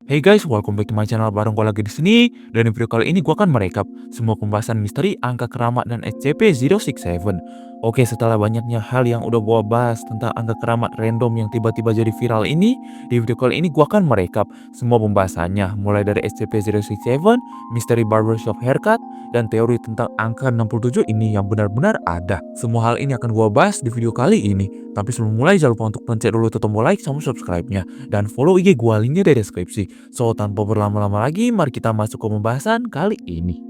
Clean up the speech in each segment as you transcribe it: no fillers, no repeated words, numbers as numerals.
Hey guys, welcome back to my channel. Bareng gue lagi di sini. Dan di video kali ini gue akan merekap semua pembahasan misteri angka keramat dan SCP-067. Oke, setelah banyaknya hal yang udah gue bahas tentang angka keramat random yang tiba-tiba jadi viral ini, di video kali ini gue akan merekap semua pembahasannya, mulai dari SCP-067, misteri barbershop haircut, dan teori tentang angka 67 ini yang benar-benar ada. Semua hal ini akan gue bahas di video kali ini. Tapi sebelum mulai, jangan lupa untuk pencet dulu tombol like sama subscribe-nya, dan follow IG gue, linknya di deskripsi. So, tanpa berlama-lama lagi, mari kita masuk ke pembahasan kali ini.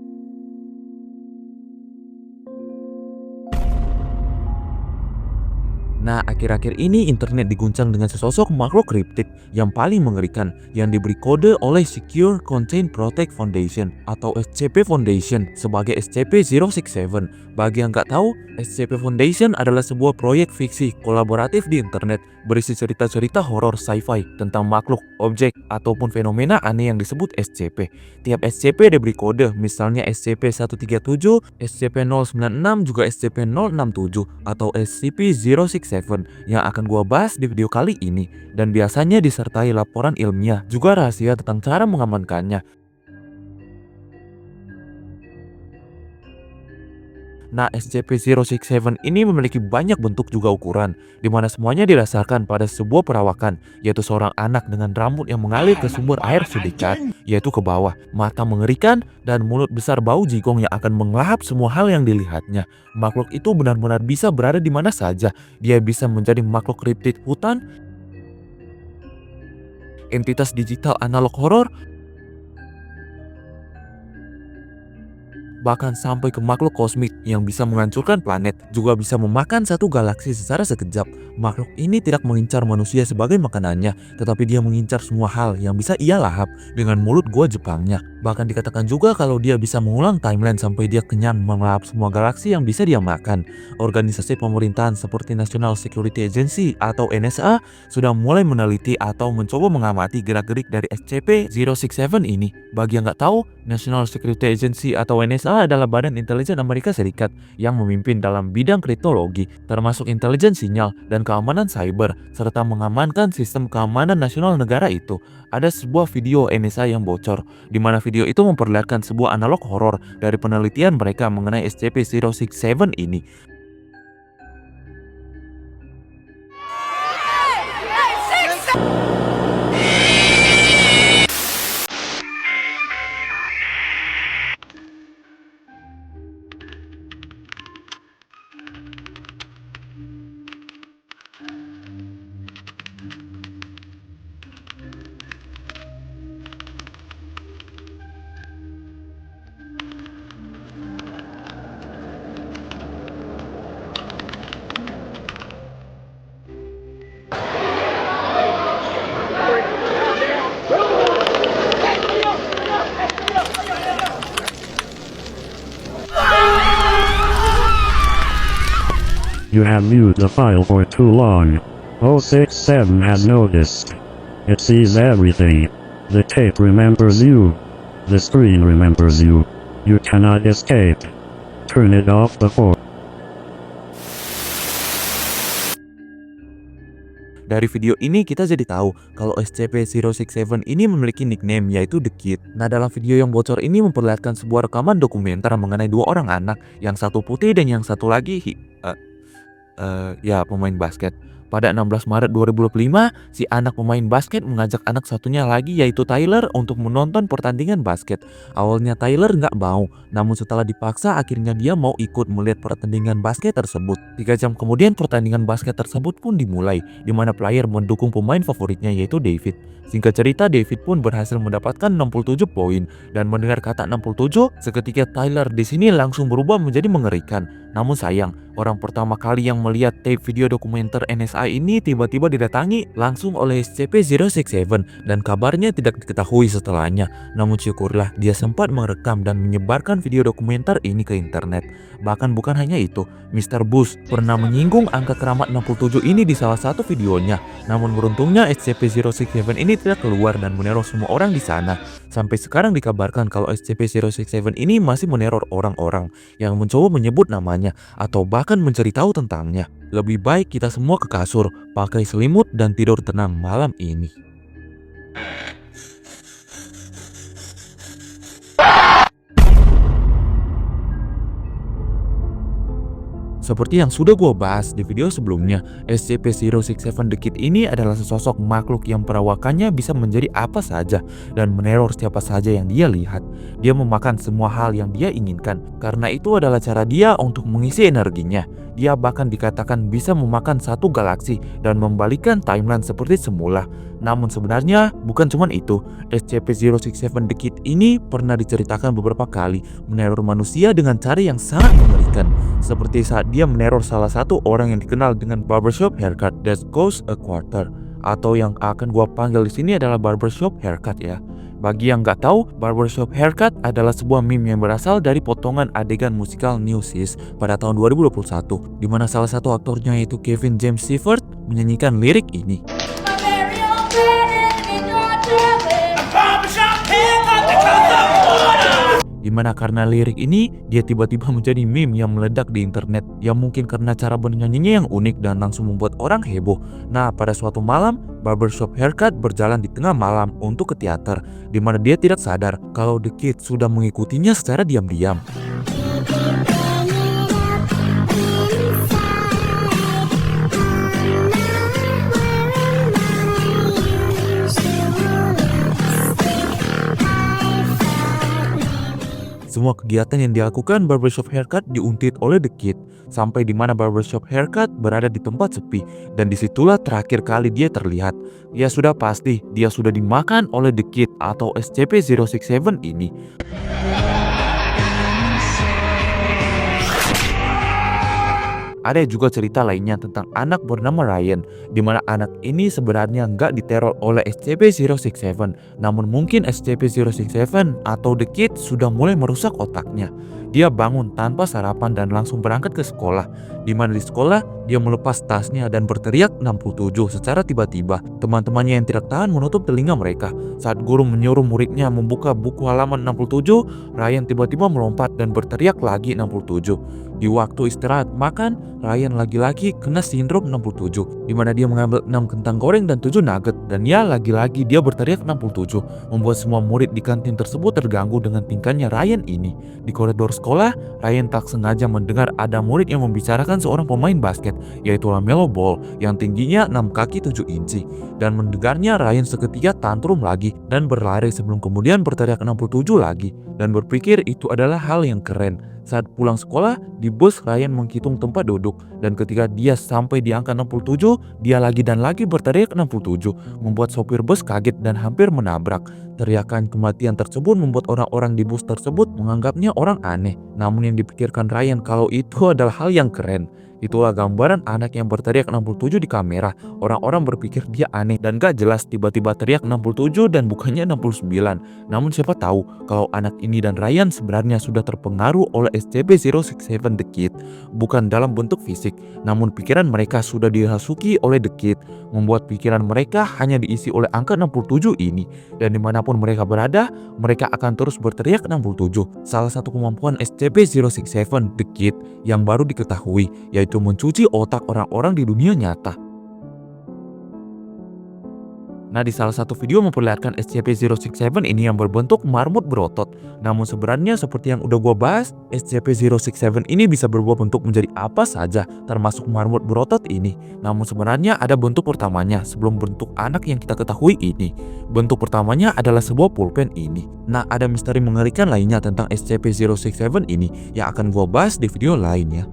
Nah, akhir-akhir ini internet diguncang dengan sesosok makhluk kriptik yang paling mengerikan yang diberi kode oleh Secure Content Protect Foundation atau SCP Foundation sebagai SCP-067. Bagi yang nggak tahu, SCP Foundation adalah sebuah proyek fiksi kolaboratif di internet berisi cerita-cerita horor sci-fi tentang makhluk, objek, ataupun fenomena aneh yang disebut SCP. Tiap SCP diberi kode, misalnya SCP-137, SCP-096, juga SCP-067 atau SCP-067 yang akan gua bahas di video kali ini, dan biasanya disertai laporan ilmiah juga rahasia tentang cara mengamankannya. Nah, SCP-067 ini memiliki banyak bentuk juga ukuran, di mana semuanya didasarkan pada sebuah perawakan, yaitu seorang anak dengan rambut yang mengalir ke sumber air sedekat, yaitu ke bawah, mata mengerikan, dan mulut besar bau jigong yang akan mengelahap semua hal yang dilihatnya. Makhluk itu benar-benar bisa berada di mana saja. Dia bisa menjadi makhluk kriptid hutan, entitas digital analog horor, bahkan sampai ke makhluk kosmik yang bisa menghancurkan planet, juga bisa memakan satu galaksi secara sekejap. Makhluk ini tidak mengincar manusia sebagai makanannya, tetapi dia mengincar semua hal yang bisa ia lahap dengan mulut gua Jepangnya. Bahkan dikatakan juga kalau dia bisa mengulang timeline sampai dia kenyang melahap semua galaksi yang bisa dia makan. Organisasi pemerintahan seperti National Security Agency atau NSA sudah mulai meneliti atau mencoba mengamati gerak-gerik dari SCP-067 ini. Bagi yang nggak tahu, National Security Agency atau NSA adalah badan intelijen Amerika Serikat yang memimpin dalam bidang kriptologi, termasuk intelijen sinyal dan keamanan cyber, serta mengamankan sistem keamanan nasional negara itu. Ada sebuah video NSA yang bocor, di mana video itu memperlihatkan sebuah analog horor dari penelitian mereka mengenai SCP-067 ini. You have viewed the file for too long. 067 has noticed. It sees everything. The tape remembers you. The screen remembers you. You cannot escape. Turn it off before. Dari video ini kita jadi tahu kalau SCP-067 ini memiliki nickname yaitu The Kid. Nah, dalam video yang bocor ini memperlihatkan sebuah rekaman dokumenter mengenai dua orang anak, yang satu putih dan yang satu lagi pemain basket. Pada 16 Maret 2025, si anak pemain basket mengajak anak satunya lagi yaitu Tyler untuk menonton pertandingan basket. Awalnya Tyler nggak mau, namun setelah dipaksa akhirnya dia mau ikut melihat pertandingan basket tersebut. 3 jam kemudian pertandingan basket tersebut pun dimulai, di mana player mendukung pemain favoritnya yaitu David. Singkat cerita, David pun berhasil mendapatkan 67 poin, dan mendengar kata 67, seketika Tyler di sini langsung berubah menjadi mengerikan. Namun sayang, orang pertama kali yang melihat tape video dokumenter NSA ini tiba-tiba didatangi langsung oleh SCP-067 dan kabarnya tidak diketahui setelahnya. Namun syukurlah dia sempat merekam dan menyebarkan video dokumenter ini ke internet. Bahkan bukan hanya itu, Mr. Bush pernah menyinggung angka keramat 67 ini di salah satu videonya. Namun beruntungnya SCP-067 ini tidak keluar dan meneror semua orang di sana. Sampai sekarang dikabarkan kalau SCP-067 ini masih meneror orang-orang yang mencoba menyebut namanya atau bahkan mencari tahu tentangnya. Lebih baik kita semua ke kasur, pakai selimut dan tidur tenang malam ini. Seperti yang sudah gua bahas di video sebelumnya, SCP-067 The Kid ini adalah sesosok makhluk yang perawakannya bisa menjadi apa saja dan meneror siapa saja yang dia lihat. Dia memakan semua hal yang dia inginkan, karena itu adalah cara dia untuk mengisi energinya. Dia bahkan dikatakan bisa memakan satu galaksi dan membalikan timeline seperti semula. Namun sebenarnya bukan cuma itu, SCP-067 The Kid ini pernah diceritakan beberapa kali meneror manusia dengan cara yang sangat mengerikan. Seperti saat dia meneror salah satu orang yang dikenal dengan barbershop haircut that costs a quarter, atau yang akan gua panggil di sini adalah barbershop haircut ya. Bagi yang nggak tahu, barbershop haircut adalah sebuah meme yang berasal dari potongan adegan musikal New Sis pada tahun 2021, di mana salah satu aktornya yaitu Kevin James Sievert menyanyikan lirik ini. Dimana karena lirik ini, dia tiba-tiba menjadi meme yang meledak di internet. Ya mungkin karena cara bernyanyinya yang unik dan langsung membuat orang heboh. Nah, pada suatu malam, barbershop haircut berjalan di tengah malam untuk ke teater, dimana dia tidak sadar kalau The Kid sudah mengikutinya secara diam-diam. Semua kegiatan yang dilakukan barbershop haircut diuntit oleh The Kid, sampai di mana barbershop haircut berada di tempat sepi, dan disitulah terakhir kali dia terlihat. Ya sudah pasti, dia sudah dimakan oleh The Kid atau SCP-067 ini. Ada juga cerita lainnya tentang anak bernama Ryan, di mana anak ini sebenarnya nggak diteror oleh SCP-067, namun mungkin SCP-067 atau The Kid sudah mulai merusak otaknya. Dia bangun tanpa sarapan dan langsung berangkat ke sekolah, di mana di sekolah dia melepas tasnya dan berteriak 67 secara tiba-tiba. Teman-temannya yang tidak tahan menutup telinga mereka. Saat guru menyuruh muridnya membuka buku halaman 67, Ryan tiba-tiba melompat dan berteriak lagi 67. Di waktu istirahat makan, Ryan lagi-lagi kena sindrom 67, di mana dia mengambil 6 kentang goreng dan 7 nugget, dan ya lagi-lagi dia berteriak 67, membuat semua murid di kantin tersebut terganggu dengan tingkahnya Ryan ini. Di koridor sekolah, Ryan tak sengaja mendengar ada murid yang membicarakan seorang pemain basket, yaitu LaMelo Ball, yang tingginya 6 kaki 7 inci. Dan mendengarnya, Ryan seketika tantrum lagi dan berlari sebelum kemudian berteriak 67 lagi, dan berpikir itu adalah hal yang keren. Saat pulang sekolah, di bus Ryan menghitung tempat duduk, dan ketika dia sampai di angka 67, dia lagi dan lagi berteriak 67, membuat sopir bus kaget dan hampir menabrak. Teriakan kematian tersebut membuat orang-orang di bus tersebut menganggapnya orang aneh, namun yang dipikirkan Ryan kalau itu adalah hal yang keren. Itulah gambaran anak yang berteriak 67 di kamera. Orang-orang berpikir dia aneh dan gak jelas tiba-tiba teriak 67 dan bukannya 69. Namun siapa tahu kalau anak ini dan Ryan sebenarnya sudah terpengaruh oleh SCP-067 The Kid. Bukan dalam bentuk fisik, namun pikiran mereka sudah dirasuki oleh The Kid, membuat pikiran mereka hanya diisi oleh angka 67 ini. Dan dimanapun mereka berada, mereka akan terus berteriak 67. Salah satu kemampuan SCP-067 The Kid yang baru diketahui, yaitu mencuci otak orang-orang di dunia nyata. Nah, di salah satu video memperlihatkan SCP-067 ini yang berbentuk marmut berotot. Namun sebenarnya seperti yang udah gua bahas, SCP-067 ini bisa berubah bentuk menjadi apa saja, termasuk marmut berotot ini. Namun sebenarnya ada bentuk pertamanya sebelum bentuk anak yang kita ketahui ini. Bentuk pertamanya adalah sebuah pulpen ini. Nah, ada misteri mengerikan lainnya tentang SCP-067 ini yang akan gua bahas di video lainnya.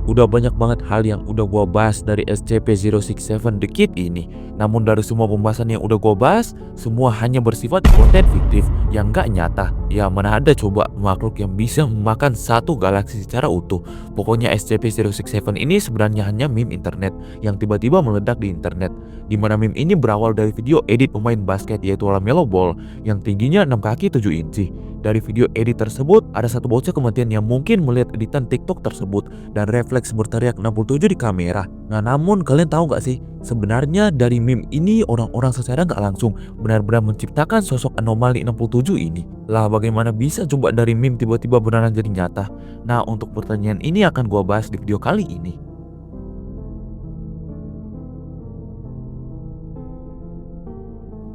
Udah banyak banget hal yang udah gua bahas dari SCP-067 The Kid ini. Namun dari semua pembahasan yang udah gua bahas, semua hanya bersifat konten fiktif yang gak nyata. Ya mana ada coba makhluk yang bisa memakan satu galaksi secara utuh. Pokoknya SCP-067 ini sebenarnya hanya meme internet yang tiba-tiba meledak di internet. Dimana meme ini berawal dari video edit pemain basket yaitu LaMelo Ball yang tingginya 6 kaki 7 inci. Dari video edit tersebut, ada satu bocah kematian yang mungkin melihat editan TikTok tersebut dan refleks berteriak 67 di kamera. Nah, namun kalian tahu gak sih, sebenarnya dari meme ini orang-orang secara gak langsung benar-benar menciptakan sosok anomali 67 ini. Lah bagaimana bisa coba dari meme tiba-tiba beneran jadi nyata? Nah, untuk pertanyaan ini akan gua bahas di video kali ini.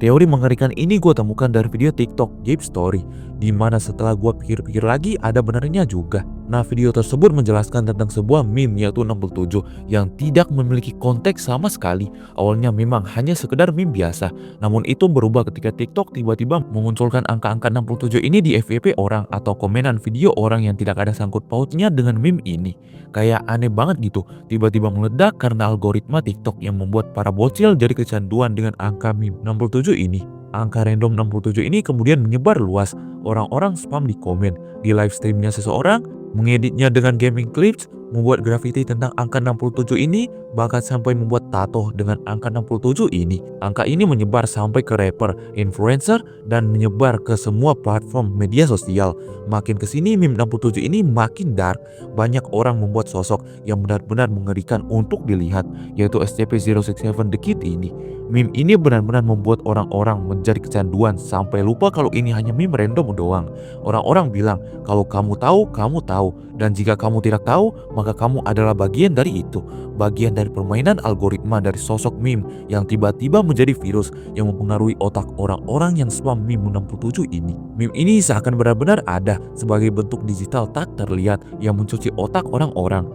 Teori mengerikan ini gue temukan dari video TikTok Gabe Story, dimana setelah gue pikir-pikir lagi ada benernya juga. Nah, video tersebut menjelaskan tentang sebuah meme yaitu 67 yang tidak memiliki konteks sama sekali. Awalnya memang hanya sekedar meme biasa, namun itu berubah ketika TikTok tiba-tiba memunculkan angka-angka 67 ini di FYP orang atau komenan video orang yang tidak ada sangkut pautnya dengan meme ini. Kayak aneh banget gitu, tiba-tiba meledak karena algoritma TikTok yang membuat para bocil jadi kecanduan dengan angka meme 67 ini. Angka random 67 ini kemudian menyebar luas. Orang-orang spam di komen, di live streamnya seseorang, mengeditnya dengan gaming clips, membuat graffiti tentang angka 67 ini, bahkan sampai membuat tato dengan angka 67 ini. Angka ini menyebar sampai ke rapper, influencer, dan menyebar ke semua platform media sosial. Makin kesini meme 67 ini makin dark. Banyak orang membuat sosok yang benar-benar mengerikan untuk dilihat, yaitu SCP-067 The Kid ini. Meme ini benar-benar membuat orang-orang menjadi kecanduan sampai lupa kalau ini hanya meme random doang. Orang-orang bilang kalau kamu tahu, dan jika kamu tidak tahu, maka kamu adalah bagian dari itu. Bagian dari permainan algoritma dari sosok meme yang tiba-tiba menjadi virus yang mempengaruhi otak orang-orang yang spam meme 67 ini. Meme ini seakan benar-benar ada sebagai bentuk digital tak terlihat yang mencuci otak orang-orang.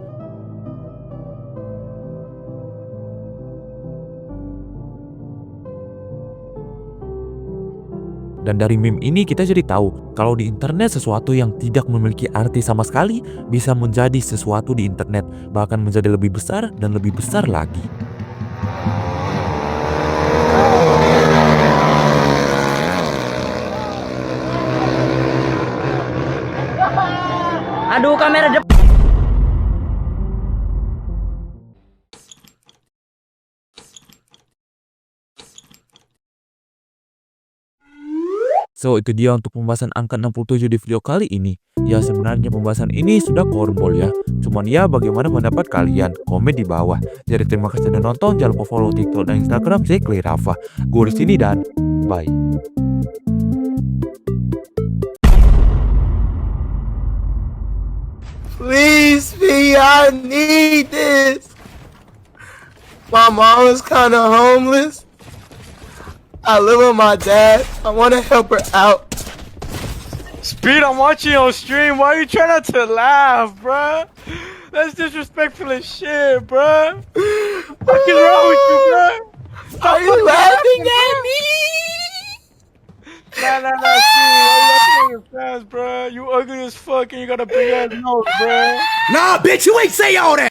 Dan dari meme ini kita jadi tahu kalau di internet sesuatu yang tidak memiliki arti sama sekali bisa menjadi sesuatu di internet, bahkan menjadi lebih besar dan lebih besar lagi. Aduh, kamera depan. So, itu dia untuk pembahasan angka 67 di video kali ini. Ya, sebenarnya pembahasan ini sudah kornbol ya. Cuman ya, bagaimana pendapat kalian? Komen di bawah. Jadi terima kasih sudah nonton. Jangan lupa follow TikTok dan Instagram Zekli Rafa. Gue di sini dan bye. Please, P, I need this. My mom is kind of homeless. I live with my dad. I want to help her out. Speed, I'm watching your stream. Why are you trying not to laugh, bruh? That's disrespectful as shit, bruh. What is wrong with you, bruh? Are you laughing at me? Nah, Speed. Why you laughing at your fans, bruh? You ugly as fuck and you got a big ass nose, bruh. Nah, bitch, you ain't say all that.